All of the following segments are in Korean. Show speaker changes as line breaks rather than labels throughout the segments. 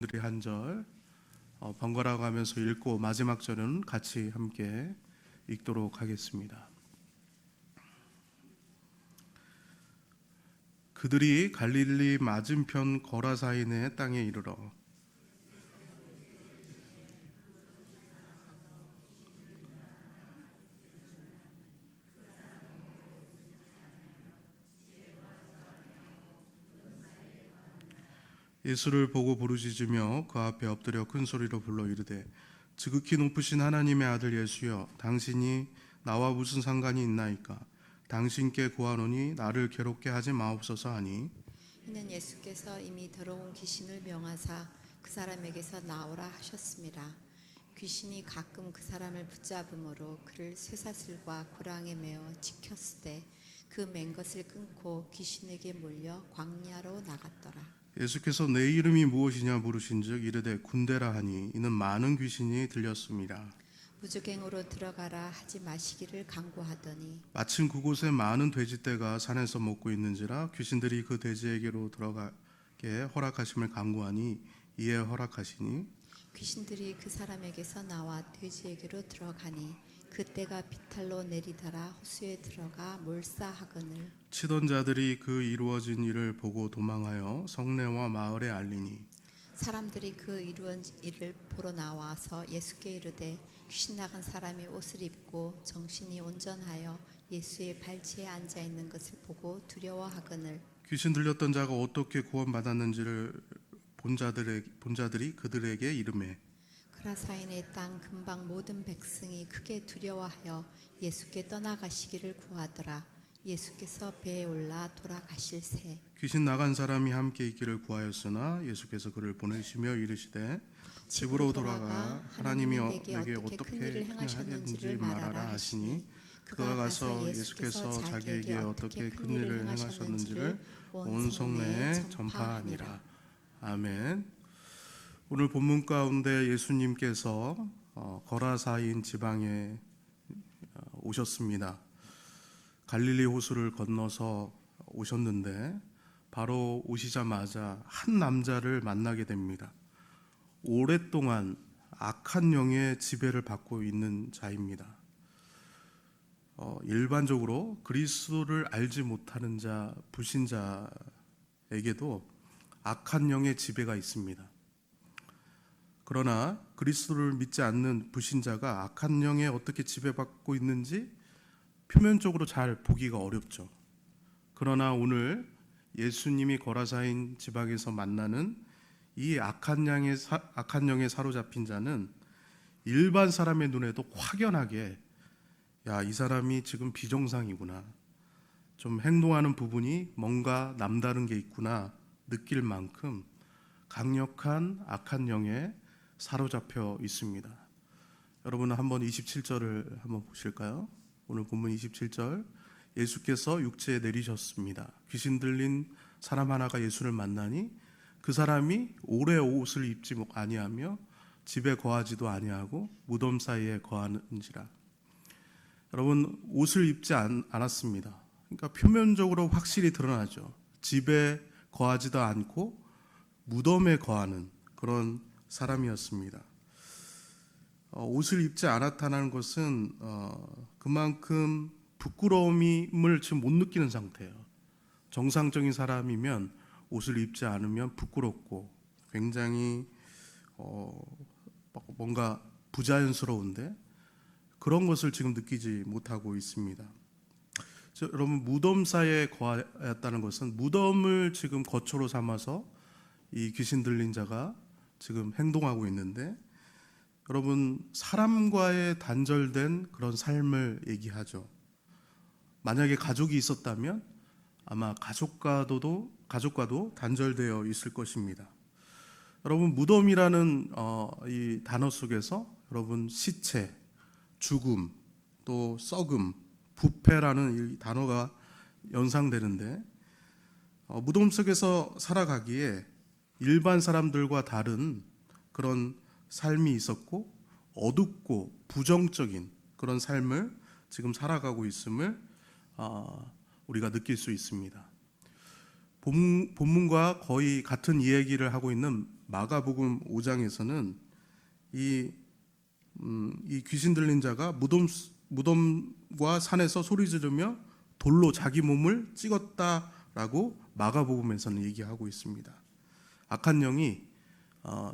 들이 한 절 번갈아 가면서 읽고 마지막 절은 같이 함께 읽도록 하겠습니다. 그들이 갈릴리 맞은편 거라사인의 땅에 이르러 예수를 보고 부르짖으며 그 앞에 엎드려 큰 소리로 불러 이르되 지극히 높으신 하나님의 아들 예수여, 당신이 나와 무슨 상관이 있나이까? 당신께 구하노니 나를 괴롭게 하지 마옵소서 하니,
이는 예수께서 이미 더러운 귀신을 명하사 그 사람에게서 나오라 하셨습니다. 귀신이 가끔 그 사람을 붙잡음으로 그를 쇠사슬과 고랑에 메어 지켰으되 그 맨 것을 끊고 귀신에게 몰려 광야로 나갔더라.
예수께서 내 이름이 무엇이냐 물으신즉 이르되 군대라 하니, 이는 많은 귀신이 들렸습니다.
무주갱으로 들어가라 하지 마시기를 강구하더니
마침 그곳에 많은 돼지떼가 산에서 먹고 있는지라 귀신들이 그 돼지에게로 들어가게 허락하심을 간구하니 이에 허락하시니,
귀신들이 그 사람에게서 나와 돼지에게로 들어가니 그때가 비탈로 내리더라 호수에 들어가 몰사하거늘
치던 자들이 그 이루어진 일을 보고 도망하여 성내와 마을에 알리니,
사람들이 그 이루어진 일을 보러 나와서 예수께 이르되 귀신 나간 사람이 옷을 입고 정신이 온전하여 예수의 발치에 앉아 있는 것을 보고 두려워하거늘
귀신 들렸던 자가 어떻게 구원받았는지를 본 자들이 그들에게 이르매,
그라사인의 땅 근방 모든 백성이 크게 두려워하여 예수께 떠나가시기를 구하더라. 예수께서 배에 올라 돌아가실새
귀신 나간 사람이 함께 있기를 구하였으나 예수께서 그를 보내시며 이르시되 집으로 돌아가 하나님이 내게 어떻게 큰 일을 행하셨는지를 말하라 하시니, 그가 가서 예수께서 자기에게 어떻게 큰 일을 행하셨는지를 온 성내에 전파하니라. 아멘. 오늘 본문 가운데 예수님께서 거라사인 지방에 오셨습니다. 갈릴리 호수를 건너서 오셨는데 바로 오시자마자 한 남자를 만나게 됩니다. 오랫동안 악한 영의 지배를 받고 있는 자입니다. 일반적으로 그리스도를 알지 못하는 자, 불신자에게도 악한 영의 지배가 있습니다. 그러나 그리스도를 믿지 않는 불신자가 악한 영에 어떻게 지배받고 있는지 표면적으로 잘 보기가 어렵죠. 그러나 오늘 예수님이 거라사인 지방에서 만나는 이 악한 영에 사로잡힌 자는 일반 사람의 눈에도 확연하게, 야, 이 사람이 지금 비정상이구나, 좀 행동하는 부분이 뭔가 남다른 게 있구나 느낄 만큼 강력한 악한 영에 사로잡혀 있습니다. 여러분 한번 27절을 한번 보실까요? 오늘 본문 27절, 예수께서 육체에 내리셨습니다. 귀신 들린 사람 하나가 예수를 만나니 그 사람이 오래 옷을 입지 아니하며 집에 거하지도 아니하고 무덤 사이에 거하는지라. 여러분, 옷을 입지 않았습니다. 그러니까 표면적으로 확실히 드러나죠. 집에 거하지도 않고 무덤에 거하는 그런 사람이었습니다. 옷을 입지 않았다는 것은 그만큼 부끄러움을 지금 못 느끼는 상태예요. 정상적인 사람이면 옷을 입지 않으면 부끄럽고 굉장히 뭔가 부자연스러운데 그런 것을 지금 느끼지 못하고 있습니다. 여러분, 무덤사에 거하였다는 것은 무덤을 지금 거처로 삼아서 이 귀신 들린 자가 지금 행동하고 있는데, 여러분, 사람과의 단절된 그런 삶을 얘기하죠. 만약에 가족이 있었다면 아마 가족과도 단절되어 있을 것입니다. 여러분, 무덤이라는 이 단어 속에서 여러분 시체, 죽음, 또 썩음, 부패라는 이 단어가 연상되는데, 무덤 속에서 살아가기에 일반 사람들과 다른 그런 삶이 있었고 어둡고 부정적인 그런 삶을 지금 살아가고 있음을 우리가 느낄 수 있습니다. 본문과 거의 같은 이야기를 하고 있는 마가복음 5장에서는 이 귀신 들린 자가 무덤과 산에서 소리 지르며 돌로 자기 몸을 찍었다라고 마가복음에서는 얘기하고 있습니다. 악한 영이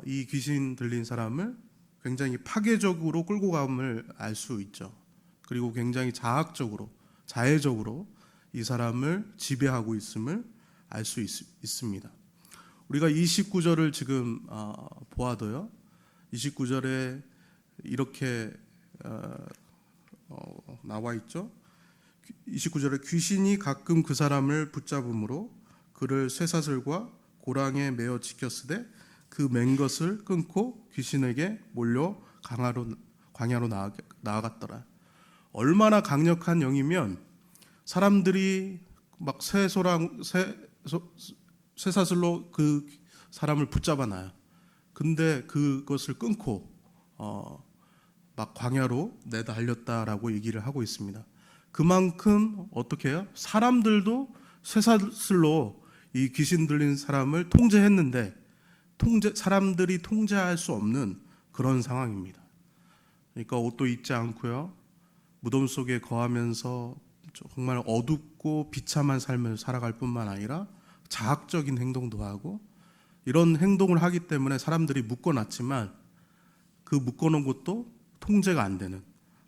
이 귀신 들린 사람을 굉장히 파괴적으로 끌고 감을 알 수 있죠. 그리고 굉장히 자해적으로 이 사람을 지배하고 있음을 알 수 있습니다. 우리가 29절을 지금 보아도요. 29절에 이렇게 나와 있죠. 29절에 귀신이 가끔 그 사람을 붙잡음으로 그를 쇠사슬과 고랑에 매어 지켰으되 그 맨 것을 끊고 귀신에게 몰려 광야로 나아갔더라. 얼마나 강력한 영이면 사람들이 막 쇠사슬로 그 사람을 붙잡아 놔요. 근데 그것을 끊고 막 광야로 내달렸다라고 얘기를 하고 있습니다. 그만큼 어떻게 해요? 사람들도 쇠사슬로 이 귀신 들린 사람을 통제했는데 사람들이 통제할 수 없는 그런 상황입니다. 그러니까 옷도 입지 않고요. 무덤 속에 거하면서 정말 어둡고 비참한 삶을 살아갈 뿐만 아니라 자학적인 행동도 하고 이런 행동을 하기 때문에 사람들이 묶어놨지만 그 묶어놓은 것도 통제가 안 되는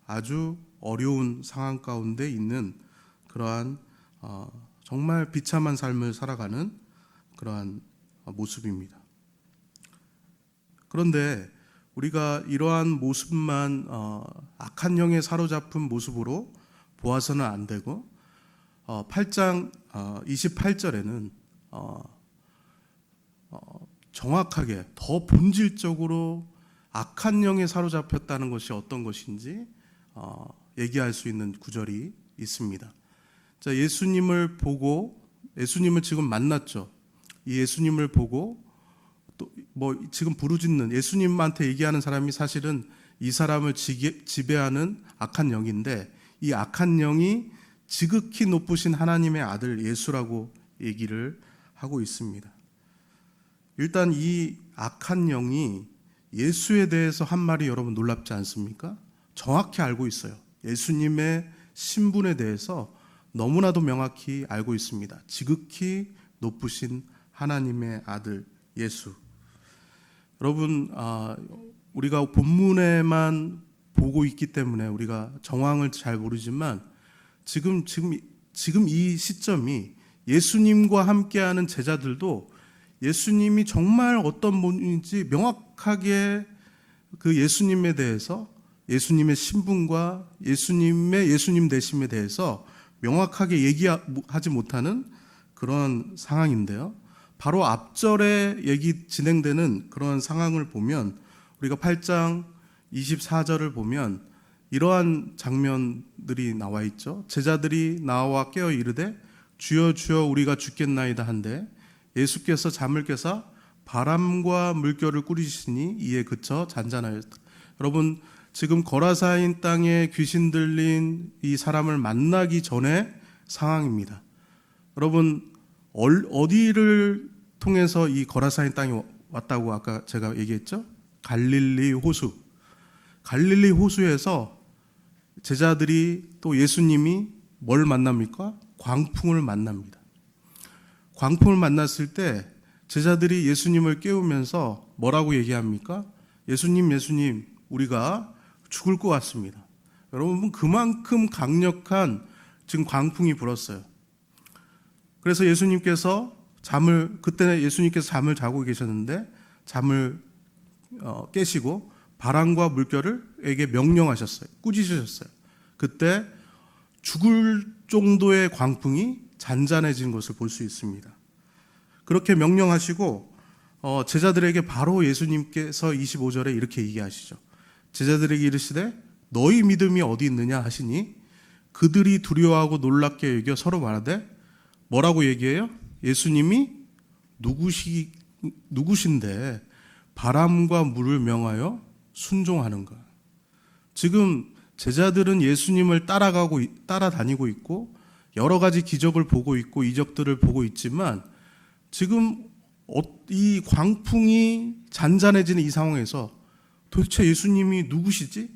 아주 어려운 상황 가운데 있는 그러한 정말 비참한 삶을 살아가는 그러한 모습입니다. 그런데 우리가 이러한 모습만 악한 영에 사로잡힌 모습으로 보아서는 안 되고 8장 28절에는 정확하게 더 본질적으로 악한 영에 사로잡혔다는 것이 어떤 것인지 얘기할 수 있는 구절이 있습니다. 자, 예수님을 지금 만났죠. 이 예수님을 보고 또 지금 부르짖는 예수님한테 얘기하는 사람이 사실은 이 사람을 지배하는 악한 영인데 이 악한 영이 지극히 높으신 하나님의 아들 예수라고 얘기를 하고 있습니다. 일단 이 악한 영이 예수에 대해서 한 말이 여러분 놀랍지 않습니까? 정확히 알고 있어요. 예수님의 신분에 대해서 너무나도 명확히 알고 있습니다. 지극히 높으신 하나님의 아들 예수. 여러분, 우리가 본문에만 보고 있기 때문에 우리가 정황을 잘 모르지만 지금 이 시점이 예수님과 함께하는 제자들도 예수님이 정말 어떤 분인지 명확하게 그 예수님에 대해서 예수님의 신분과 예수님 되심에 대해서 명확하게 얘기하지 못하는 그런 상황인데요. 바로 앞절에 얘기 진행되는 그런 상황을 보면 우리가 8장 24절을 보면 이러한 장면들이 나와 있죠. 제자들이 나와 깨어 이르되 주여 주여 우리가 죽겠나이다 한데 예수께서 잠을 깨사 바람과 물결을 꾸리시니 이에 그쳐 잔잔하였다. 여러분, 지금 거라사인 땅에 귀신 들린 이 사람을 만나기 전의 상황입니다. 여러분, 어디를 통해서 이 거라사인 땅에 왔다고 아까 제가 얘기했죠? 갈릴리 호수. 갈릴리 호수에서 제자들이 또 예수님이 뭘 만납니까? 광풍을 만납니다. 광풍을 만났을 때 제자들이 예수님을 깨우면서 뭐라고 얘기합니까? 예수님, 우리가 죽을 것 같습니다. 여러분, 그만큼 강력한 지금 광풍이 불었어요. 그래서 그때 예수님께서 잠을 자고 계셨는데 잠을 깨시고 바람과 물결에게 명령하셨어요. 꾸짖으셨어요. 그때 죽을 정도의 광풍이 잔잔해진 것을 볼 수 있습니다. 그렇게 명령하시고 제자들에게 바로 예수님께서 25절에 이렇게 얘기하시죠. 제자들에게 이르시되 너희 믿음이 어디 있느냐 하시니 그들이 두려워하고 놀랍게 여겨 서로 말하되 뭐라고 얘기해요? 예수님이 누구신데 바람과 물을 명하여 순종하는가? 지금 제자들은 예수님을 따라다니고 있고 여러 가지 기적을 보고 있고 이적들을 보고 있지만 지금 이 광풍이 잔잔해지는 이 상황에서 도대체 예수님이 누구시지?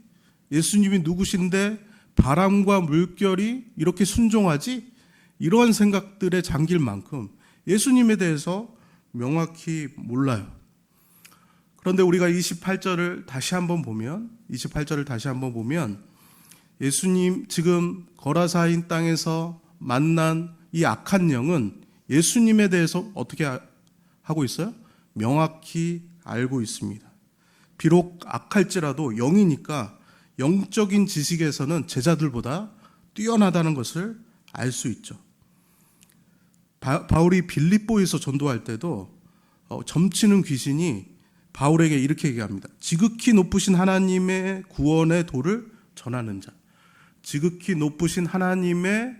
예수님이 누구신데 바람과 물결이 이렇게 순종하지? 이러한 생각들에 잠길 만큼 예수님에 대해서 명확히 몰라요. 그런데 우리가 28절을 다시 한번 보면 예수님 지금 거라사인 땅에서 만난 이 악한 영은 예수님에 대해서 어떻게 하고 있어요? 명확히 알고 있습니다. 비록 악할지라도 영이니까 영적인 지식에서는 제자들보다 뛰어나다는 것을 알 수 있죠. 바울이 빌립보에서 전도할 때도 점치는 귀신이 바울에게 이렇게 얘기합니다. 지극히 높으신 하나님의 구원의 도를 전하는 자. 지극히 높으신 하나님의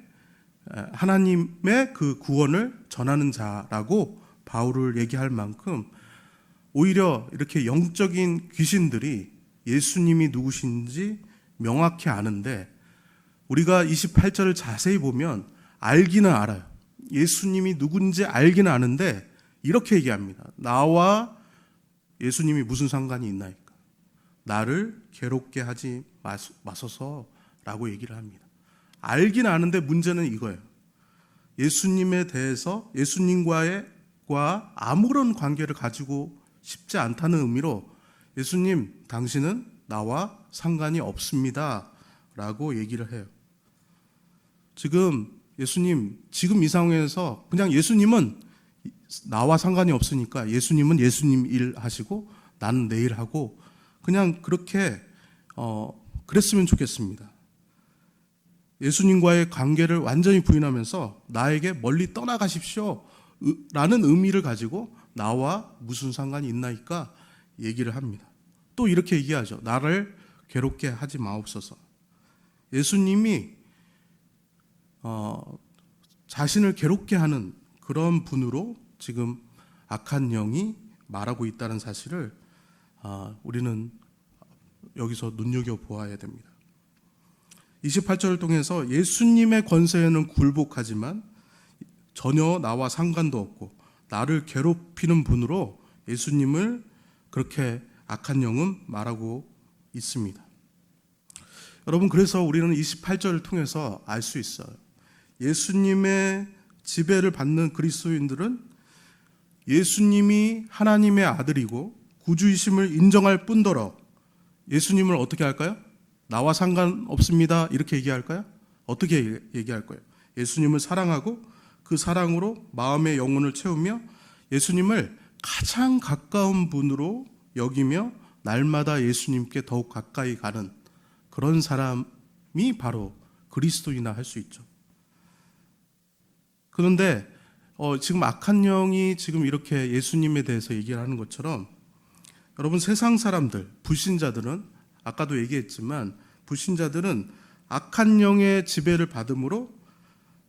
그 구원을 전하는 자라고 바울을 얘기할 만큼 오히려 이렇게 영적인 귀신들이 예수님이 누구신지 명확히 아는데 우리가 28절을 자세히 보면 알기는 알아요. 예수님이 누군지 알기는 아는데 이렇게 얘기합니다. 나와 예수님이 무슨 상관이 있나이까? 나를 괴롭게 하지 마소서라고 얘기를 합니다. 알긴 아는데 문제는 이거예요. 예수님에 대해서 예수님과 아무런 관계를 가지고 싶지 않다는 의미로 예수님, 당신은 나와 상관이 없습니다 라고 얘기를 해요. 지금 예수님, 지금 이 상황에서 그냥 예수님은 나와 상관이 없으니까 예수님은 예수님 일 하시고 나는 내 일 하고 그냥 그렇게 그랬으면 좋겠습니다. 예수님과의 관계를 완전히 부인하면서 나에게 멀리 떠나가십시오 라는 의미를 가지고 나와 무슨 상관이 있나이까 얘기를 합니다. 또 이렇게 얘기하죠. 나를 괴롭게 하지 마옵소서. 예수님이 자신을 괴롭게 하는 그런 분으로 지금 악한 영이 말하고 있다는 사실을 우리는 여기서 눈여겨보아야 됩니다. 28절을 통해서 예수님의 권세에는 굴복하지만 전혀 나와 상관도 없고 나를 괴롭히는 분으로 예수님을 그렇게 악한 영은 말하고 있습니다. 여러분, 그래서 우리는 28절을 통해서 알 수 있어요. 예수님의 지배를 받는 그리스도인들은 예수님이 하나님의 아들이고 구주이심을 인정할 뿐더러 예수님을 어떻게 할까요? 나와 상관없습니다 이렇게 얘기할까요? 어떻게 얘기할 거예요? 예수님을 사랑하고 그 사랑으로 마음의 영혼을 채우며 예수님을 가장 가까운 분으로 여기며 날마다 예수님께 더욱 가까이 가는 그런 사람이 바로 그리스도이나 할 수 있죠. 그런데 지금 악한 영이 지금 이렇게 예수님에 대해서 얘기를 하는 것처럼 여러분, 세상 사람들, 불신자들은 아까도 얘기했지만 불신자들은 악한 영의 지배를 받음으로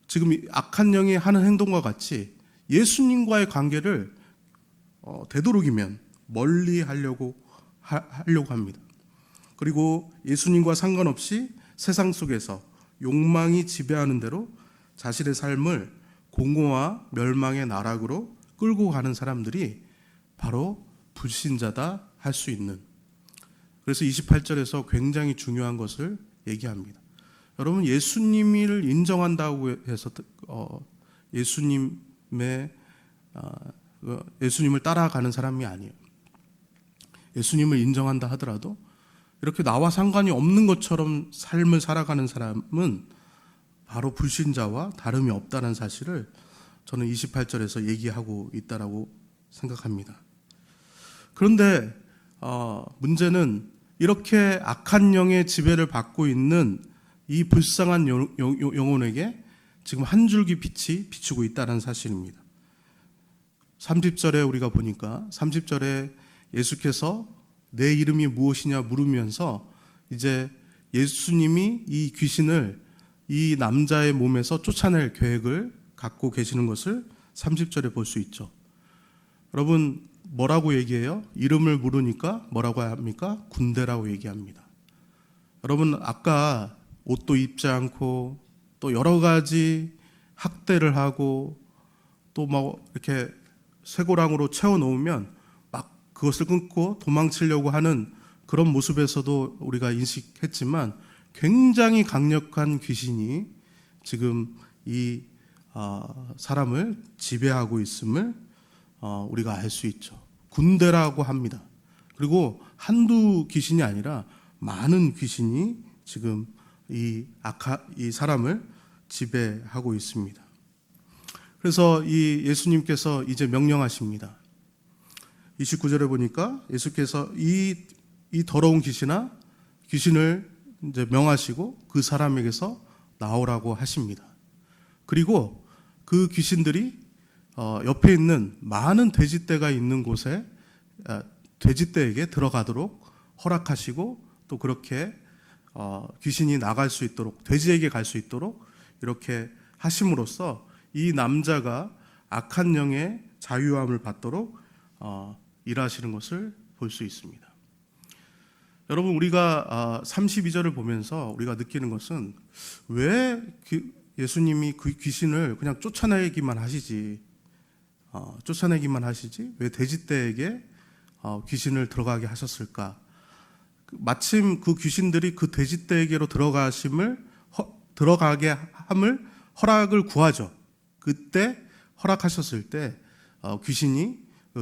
지금 악한 영이 하는 행동과 같이 예수님과의 관계를 되도록이면 멀리 하려고 합니다. 그리고 예수님과 상관없이 세상 속에서 욕망이 지배하는 대로 자신의 삶을 공허와 멸망의 나락으로 끌고 가는 사람들이 바로 불신자다 할 수 있는, 그래서 28절에서 굉장히 중요한 것을 얘기합니다. 여러분, 예수님을 인정한다고 해서 예수님을 따라가는 사람이 아니에요. 예수님을 인정한다 하더라도 이렇게 나와 상관이 없는 것처럼 삶을 살아가는 사람은 바로 불신자와 다름이 없다는 사실을 저는 28절에서 얘기하고 있다라고 생각합니다. 그런데 문제는 이렇게 악한 영의 지배를 받고 있는 이 불쌍한 영혼에게 지금 한 줄기 빛이 비추고 있다는 사실입니다. 30절에 우리가 보니까 30절에 예수께서 내 이름이 무엇이냐 물으면서 이제 예수님이 이 귀신을 이 남자의 몸에서 쫓아낼 계획을 갖고 계시는 것을 30절에 볼 수 있죠. 여러분, 뭐라고 얘기해요? 이름을 물으니까 뭐라고 합니까? 군대라고 얘기합니다. 여러분, 아까 옷도 입지 않고 또 여러 가지 학대를 하고 또 뭐 이렇게 쇠고랑으로 채워 놓으면 막 그것을 끊고 도망치려고 하는 그런 모습에서도 우리가 인식했지만 굉장히 강력한 귀신이 지금 이 사람을 지배하고 있음을 우리가 알 수 있죠. 군대라고 합니다. 그리고 한두 귀신이 아니라 많은 귀신이 지금 이 사람을 지배하고 있습니다. 그래서 이 예수님께서 이제 명령하십니다. 29절에 보니까 예수께서 이 더러운 귀신을 이제 명하시고 그 사람에게서 나오라고 하십니다. 그리고 그 귀신들이 옆에 있는 많은 돼지떼가 있는 곳에 돼지떼에게 들어가도록 허락하시고 또 그렇게 귀신이 나갈 수 있도록 돼지에게 갈 수 있도록 이렇게 하심으로써 이 남자가 악한 영의 자유함을 받도록 일하시는 것을 볼 수 있습니다. 여러분, 우리가 32절을 보면서 우리가 느끼는 것은 왜 예수님이 그 귀신을 그냥 쫓아내기만 하시지 왜 돼지떼에게 귀신을 들어가게 하셨을까? 마침 그 귀신들이 그 돼지떼에게로 들어가게 함을 허락을 구하죠. 그때 허락하셨을 때 귀신이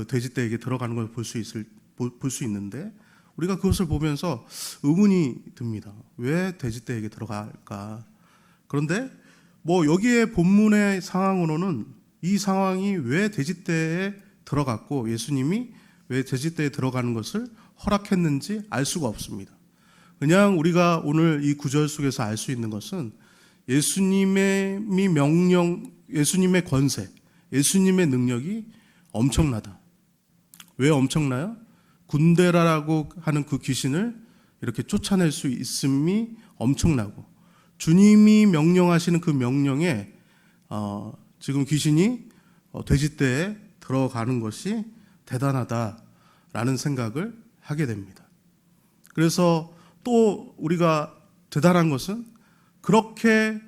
돼지떼에게 들어가는 걸 볼 수 있는데 우리가 그것을 보면서 의문이 듭니다. 왜 돼지떼에게 들어갈까? 그런데 여기에 본문의 상황으로는 이 상황이 왜 돼지떼에 들어갔고 예수님이 왜 돼지떼에 들어가는 것을 허락했는지 알 수가 없습니다. 그냥 우리가 오늘 이 구절 속에서 알 수 있는 것은 예수님의 명령, 예수님의 권세, 예수님의 능력이 엄청나다. 왜 엄청나요? 군대라고 하는 그 귀신을 이렇게 쫓아낼 수 있음이 엄청나고 주님이 명령하시는 그 명령에 지금 귀신이 돼지떼에 들어가는 것이 대단하다라는 생각을 하게 됩니다. 그래서 또 우리가 대단한 것은 그렇게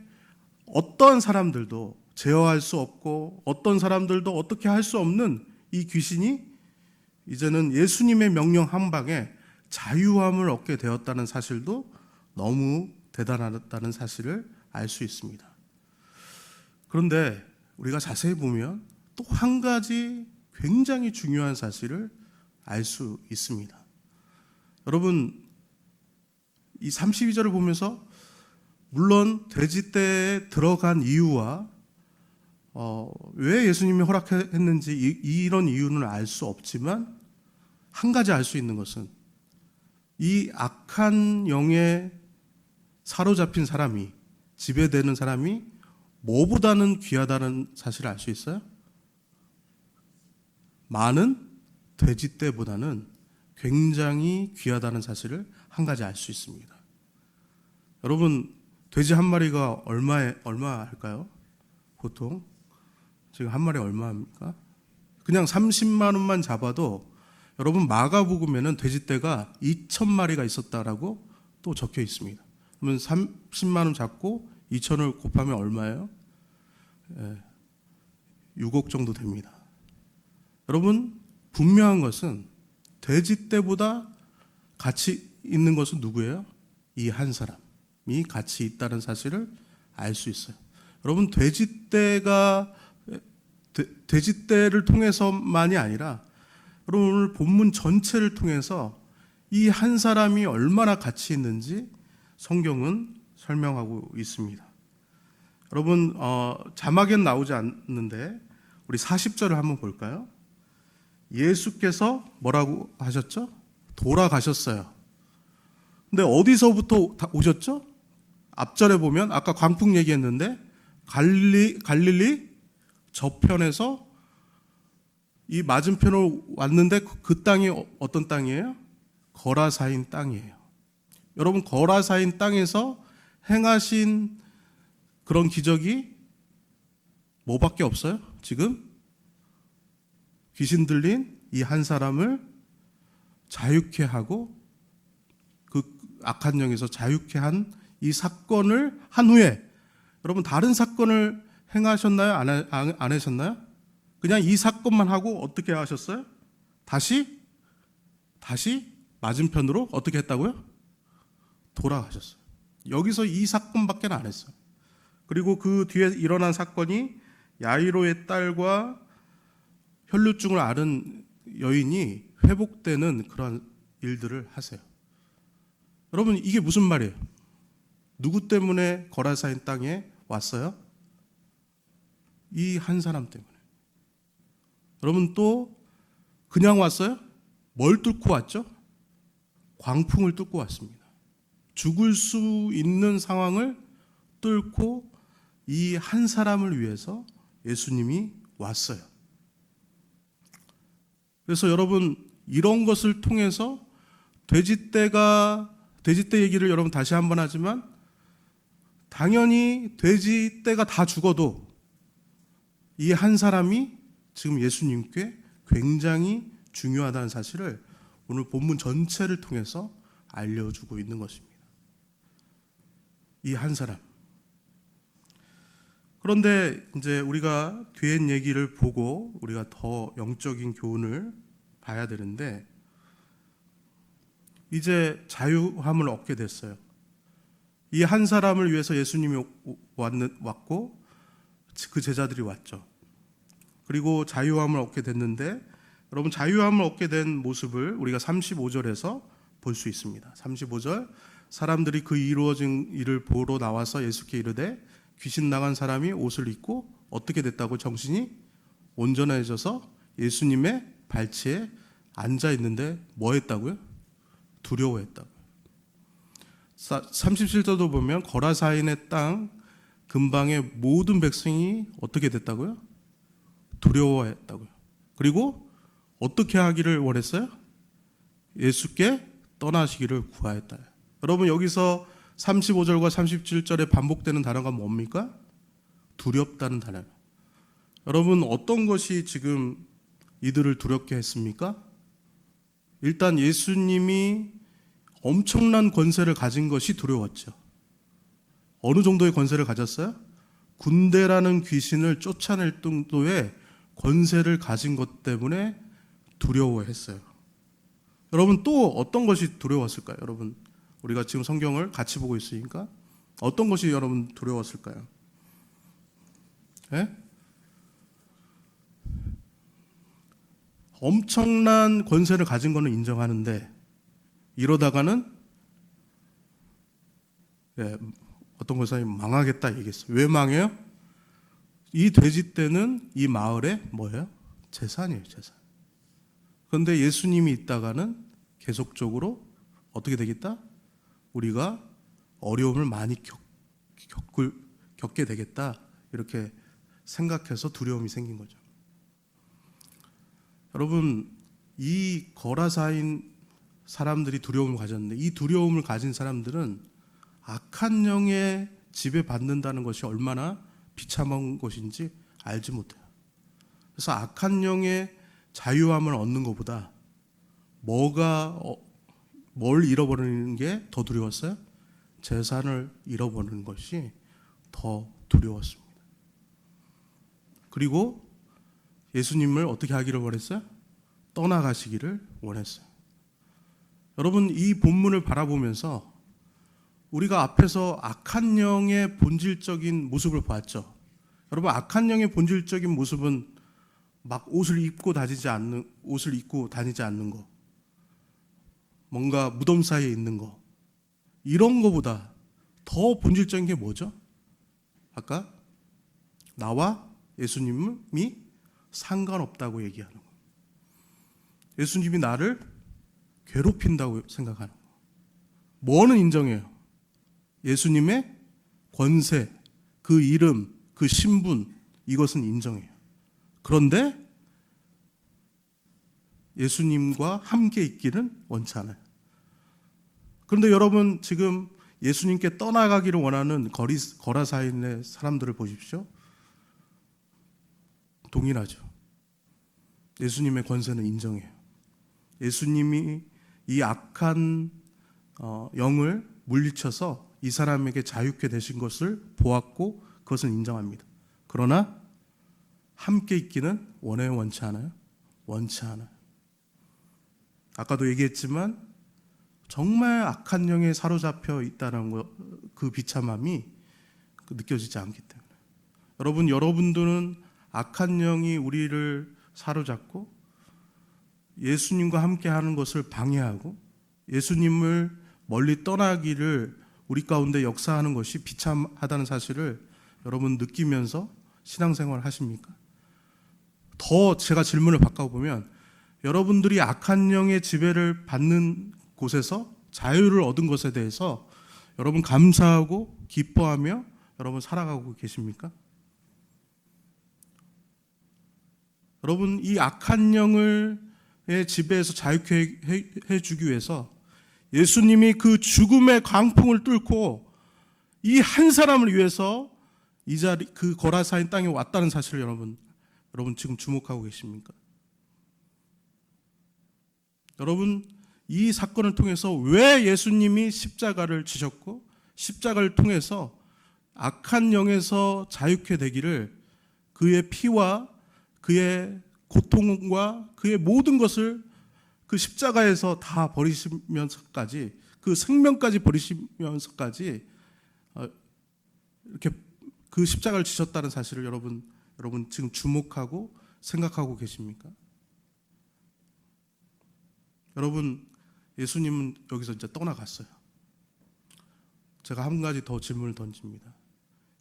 어떤 사람들도 제어할 수 없고 어떤 사람들도 어떻게 할 수 없는 이 귀신이 이제는 예수님의 명령 한 방에 자유함을 얻게 되었다는 사실도 너무 대단하다는 사실을 알 수 있습니다. 그런데 우리가 자세히 보면 또 한 가지 굉장히 중요한 사실을 알 수 있습니다. 여러분, 이 32절을 보면서 물론 돼지떼에 들어간 이유와 왜 예수님이 허락했는지 이런 이유는 알 수 없지만 한 가지 알 수 있는 것은 이 악한 영에 사로잡힌 사람이 지배되는 사람이 뭐보다는 귀하다는 사실을 알 수 있어요? 많은 돼지떼보다는 굉장히 귀하다는 사실을 한 가지 알 수 있습니다. 여러분, 돼지 한 마리가 얼마 할까요? 보통 지금 한 마리 얼마 합니까? 그냥 30만 원만 잡아도 여러분 마가복음에는 돼지떼가 2,000마리가 있었다라고 또 적혀 있습니다. 그러면 30만 원 잡고 2,000을 곱하면 얼마예요? 6억 정도 됩니다. 여러분, 분명한 것은 돼지떼보다 가치 있는 것은 누구예요? 이 한 사람이 가치 있다는 사실을 알 수 있어요. 여러분, 돼지떼를 통해서만이 아니라 여러분 오늘 본문 전체를 통해서 이 한 사람이 얼마나 가치 있는지 성경은 설명하고 있습니다. 여러분, 자막엔 나오지 않는데 우리 40절을 한번 볼까요? 예수께서 뭐라고 하셨죠? 돌아가셨어요. 근데 어디서부터 오셨죠? 앞절에 보면 아까 광풍 얘기했는데 갈릴리 저편에서 이 맞은편으로 왔는데 그 땅이 어떤 땅이에요? 거라사인 땅이에요. 여러분, 거라사인 땅에서 행하신 그런 기적이 뭐밖에 없어요? 지금 귀신 들린 이 한 사람을 자유케 하고 그 악한 영에서 자유케 한 이 사건을 한 후에 여러분 다른 사건을 행하셨나요? 안 하셨나요? 그냥 이 사건만 하고 어떻게 하셨어요? 다시 맞은편으로 어떻게 했다고요? 돌아가셨어요. 여기서 이 사건밖에 안 했어요. 그리고 그 뒤에 일어난 사건이 야이로의 딸과 혈루증을 앓은 여인이 회복되는 그런 일들을 하세요. 여러분, 이게 무슨 말이에요? 누구 때문에 거라사인 땅에 왔어요? 이 한 사람 때문에. 여러분, 또 그냥 왔어요? 뭘 뚫고 왔죠? 광풍을 뚫고 왔습니다. 죽을 수 있는 상황을 뚫고 이 한 사람을 위해서 예수님이 왔어요. 그래서 여러분, 이런 것을 통해서 돼지떼 얘기를 여러분 다시 한번 하지만, 당연히 돼지떼가 다 죽어도 이 한 사람이 지금 예수님께 굉장히 중요하다는 사실을 오늘 본문 전체를 통해서 알려주고 있는 것입니다. 이 한 사람. 그런데 이제 우리가 뒤엔 얘기를 보고 우리가 더 영적인 교훈을 봐야 되는데, 이제 자유함을 얻게 됐어요. 이 한 사람을 위해서 예수님이 왔고 그 제자들이 왔죠. 그리고 자유함을 얻게 됐는데, 여러분, 자유함을 얻게 된 모습을 우리가 35절에서 볼 수 있습니다. 35절, 사람들이 그 이루어진 일을 보러 나와서 예수께 이르되 귀신 나간 사람이 옷을 입고 어떻게 됐다고? 정신이 온전해져서 예수님의 발치에 앉아 있는데 뭐 했다고요? 두려워했다고요. 37절도 보면 거라사인의 땅 근방의 모든 백성이 어떻게 됐다고요? 두려워했다고요. 그리고 어떻게 하기를 원했어요? 예수께 떠나시기를 구하였다. 여러분, 여기서 35절과 37절에 반복되는 단어가 뭡니까? 두렵다는 단어예요. 여러분, 어떤 것이 지금 이들을 두렵게 했습니까? 일단 예수님이 엄청난 권세를 가진 것이 두려웠죠. 어느 정도의 권세를 가졌어요? 군대라는 귀신을 쫓아낼 정도의 권세를 가진 것 때문에 두려워했어요. 여러분, 또 어떤 것이 두려웠을까요? 여러분, 우리가 지금 성경을 같이 보고 있으니까 어떤 것이 여러분 두려웠을까요? 예? 엄청난 권세를 가진 거는 인정하는데, 이러다가는 어떤 권사님 망하겠다 얘기했어요. 왜 망해요? 이 돼지떼는 이 마을의 뭐예요? 재산이에요, 재산. 그런데 예수님이 있다가는 계속적으로 어떻게 되겠다? 우리가 어려움을 많이 겪게 되겠다, 이렇게 생각해서 두려움이 생긴 거죠. 여러분, 이 거라사인 사람들이 두려움을 가졌는데, 이 두려움을 가진 사람들은 악한 영의 지배받는다는 것이 얼마나 비참한 것인지 알지 못해요. 그래서 악한 영의 자유함을 얻는 것보다 뭘 잃어버리는 게 더 두려웠어요? 재산을 잃어버리는 것이 더 두려웠습니다. 그리고 예수님을 어떻게 하기를 원했어요? 떠나가시기를 원했어요. 여러분, 이 본문을 바라보면서 우리가 앞에서 악한 영의 본질적인 모습을 봤죠. 여러분, 악한 영의 본질적인 모습은 막 옷을 입고 다니지 않는 거, 뭔가 무덤 사이에 있는 거, 이런 거보다 더 본질적인 게 뭐죠? 아까 나와 예수님이 상관없다고 얘기하는 거, 예수님이 나를 괴롭힌다고 생각하는 거. 뭐는 인정해요? 예수님의 권세, 그 이름, 그 신분, 이것은 인정해요. 그런데 예수님과 함께 있기는 원치 않아요. 그런데 여러분, 지금 예수님께 떠나가기를 원하는 거라사인의 사람들을 보십시오. 동일하죠. 예수님의 권세는 인정해요. 예수님이 이 악한 영을 물리쳐서 이 사람에게 자유케 되신 것을 보았고 그것을 인정합니다. 그러나 함께 있기는 원해요, 원치 않아요? 원치 않아요. 아까도 얘기했지만 정말 악한 영에 사로잡혀 있다는 그 비참함이 느껴지지 않기 때문에 여러분들은 악한 영이 우리를 사로잡고 예수님과 함께 하는 것을 방해하고 예수님을 멀리 떠나기를 우리 가운데 역사하는 것이 비참하다는 사실을 여러분 느끼면서 신앙생활 하십니까? 더 제가 질문을 바꿔보면 여러분들이 악한 영의 지배를 받는 곳에서 자유를 얻은 것에 대해서 여러분 감사하고 기뻐하며 여러분 살아가고 계십니까? 여러분 이 악한 영의 지배에서 자유케 해주기 위해서 예수님이 그 죽음의 광풍을 뚫고 이 한 사람을 위해서 이 자리 그 거라사인 땅에 왔다는 사실을 여러분 지금 주목하고 계십니까? 여러분 이 사건을 통해서 왜 예수님이 십자가를 지셨고 십자가를 통해서 악한 영에서 자유케 되기를 그의 피와 그의 고통과 그의 모든 것을 그 십자가에서 다 버리시면서까지 그 생명까지 버리시면서까지 이렇게 그 십자가를 지셨다는 사실을 여러분 지금 주목하고 생각하고 계십니까? 여러분 예수님은 여기서 이제 떠나갔어요. 제가 한 가지 더 질문을 던집니다.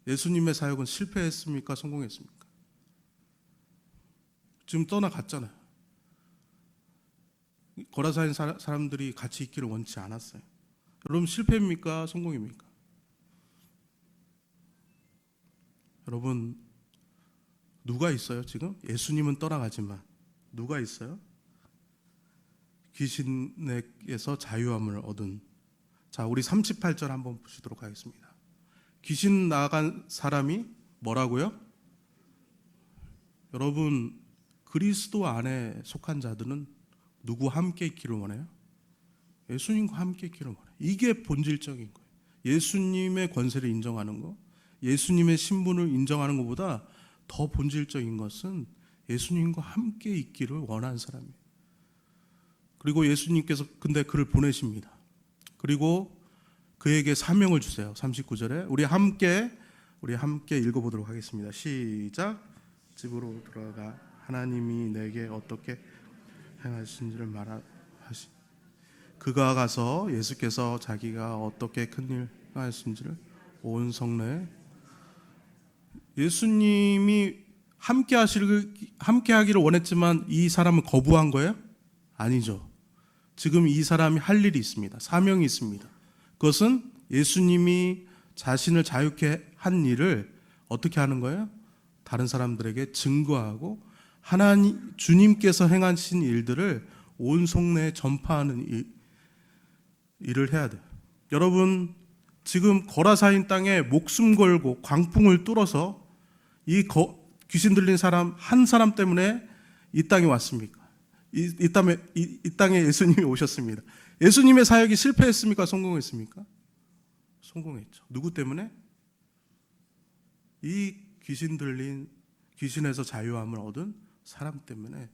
예수님의 사역은 실패했습니까? 성공했습니까? 지금 떠나갔잖아요. 거라사인 사람들이 같이 있기를 원치 않았어요. 여러분 실패입니까? 성공입니까? 여러분 누가 있어요 지금? 예수님은 떠나가지만 누가 있어요? 귀신에게서 자유함을 얻은 자 우리 38절 한번 보시도록 하겠습니다. 귀신 나간 사람이 뭐라고요? 여러분 그리스도 안에 속한 자들은 누구와 함께 있기를 원해요? 예수님과 함께 있기를 원해요. 이게 본질적인 거예요. 예수님의 권세를 인정하는 거, 예수님의 신분을 인정하는 것보다 더 본질적인 것은 예수님과 함께 있기를 원하는 사람이에요. 그리고 예수님께서 근데 그를 보내십니다. 그리고 그에게 사명을 주세요. 39절에 우리 함께 읽어보도록 하겠습니다. 시작. 집으로 돌아가 하나님이 내게 어떻게 행하신지를 말하시. 그가 가서 예수께서 자기가 어떻게 큰일 행하신지를 온 성내에 예수님이 함께 하기를 원했지만 이 사람은 거부한 거예요? 아니죠. 지금 이 사람이 할 일이 있습니다. 사명이 있습니다. 그것은 예수님이 자신을 자유케 한 일을 어떻게 하는 거예요? 다른 사람들에게 증거하고 하나님 주님께서 행하신 일들을 온 속내에 전파하는 일을 해야 돼요. 여러분 지금 거라사인 땅에 목숨 걸고 광풍을 뚫어서 이 귀신 들린 사람 한 사람 때문에 이 땅에 왔습니까? 이 땅에 예수님이 오셨습니다. 예수님의 사역이 실패했습니까? 성공했습니까? 성공했죠. 누구 때문에? 이 귀신에서 자유함을 얻은 사람 때문에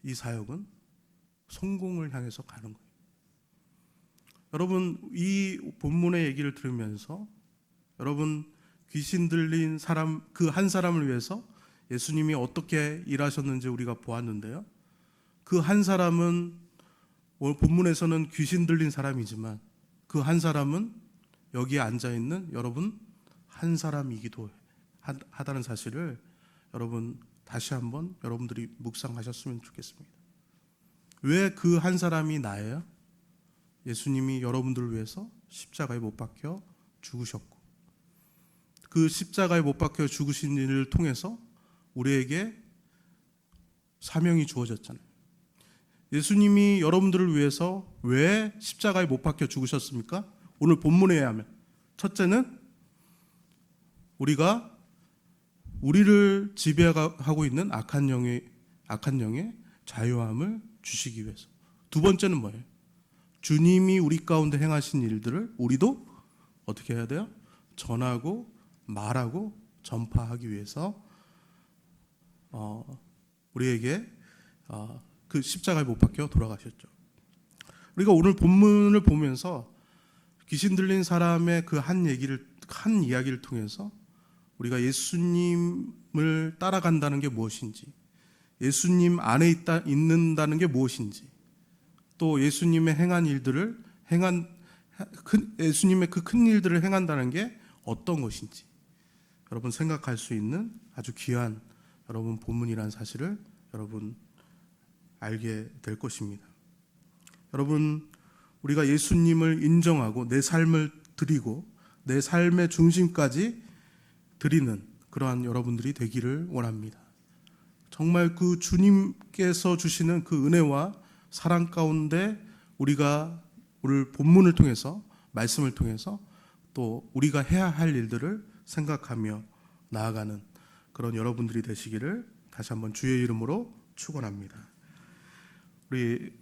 이 사역은 성공을 향해서 가는 거예요. 여러분 이 본문의 얘기를 들으면서 여러분 귀신 들린 사람 그 한 사람을 위해서 예수님이 어떻게 일하셨는지 우리가 보았는데요. 그 한 사람은 오늘 본문에서는 귀신 들린 사람이지만 그 한 사람은 여기에 앉아있는 여러분 한 사람이기도 하다는 사실을 여러분 다시 한번 여러분들이 묵상하셨으면 좋겠습니다. 왜 그 한 사람이 나예요? 예수님이 여러분들을 위해서 십자가에 못 박혀 죽으셨고 그 십자가에 못 박혀 죽으신 일을 통해서 우리에게 사명이 주어졌잖아요. 예수님이 여러분들을 위해서 왜 십자가에 못 박혀 죽으셨습니까? 오늘 본문에 의하면 첫째는 우리를 지배하고 있는 악한 영의 자유함을 주시기 위해서. 두 번째는 뭐예요? 주님이 우리 가운데 행하신 일들을 우리도 어떻게 해야 돼요? 전하고 말하고 전파하기 위해서 우리에게 그 십자가에 못 박혀 돌아가셨죠. 우리가 오늘 본문을 보면서 귀신 들린 사람의 그 한 이야기를 통해서 우리가 예수님을 따라간다는 게 무엇인지, 예수님 안에 있는다는 게 무엇인지, 또 예수님의 예수님의 그 큰 일들을 행한다는 게 어떤 것인지 여러분 생각할 수 있는 아주 귀한 여러분 본문이라는 사실을 여러분 알게 될 것입니다. 여러분, 우리가 예수님을 인정하고 내 삶을 드리고 내 삶의 중심까지 드리는 그러한 여러분들이 되기를 원합니다. 정말 그 주님께서 주시는 그 은혜와 사랑 가운데 우리가 오늘 본문을 통해서, 말씀을 통해서 또 우리가 해야 할 일들을 생각하며 나아가는 그런 여러분들이 되시기를 다시 한번 주의 이름으로 축원합니다. 우리